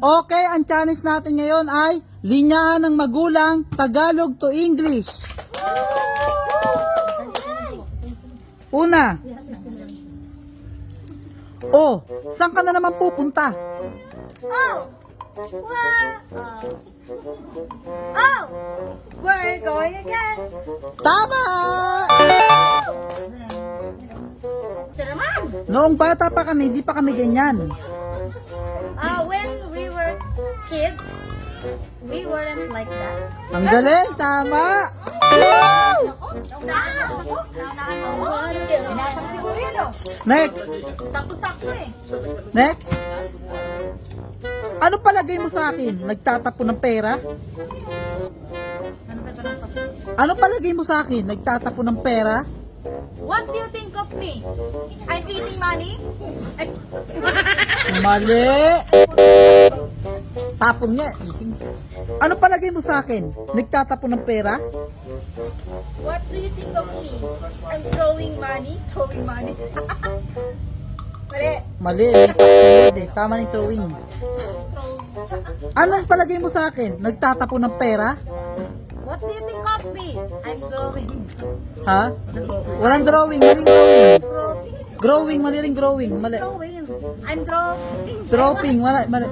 Okay, ang challenge natin ngayon ay linyahan ng magulang Tagalog to English. Una. Oh, saan ka na naman pupunta? Oh, we're going again. Tama! Siya naman. Noong bata pa kami, di pa kami ganyan. When we were kids, we weren't like that. Ang galing, tama! Woo! Inasang siguro yun, oh. Next, Sakto-sakto eh. next. Ano palagay mo sa akin? Nagtatapo ng pera? Ano palagay mo sa akin? Nagtatapo ng pera? What do you think of me? I'm eating money? Mali! Tapon nga. Ano palagay mo sa akin? Nagtatapo ng pera? What do you think of me? I'm throwing money? Throwing money? Mali. Mali. Sakto, tama ng throwing. Throwing. Ano palagay mo sa akin? Nagtatapo ng pera? What do you think of me? I'm growing. Ha? Walang drawing. Maling drawing. Growing. Growing. Mali rin growing. Mali. Growing. I'm growing. Dropping. Mali.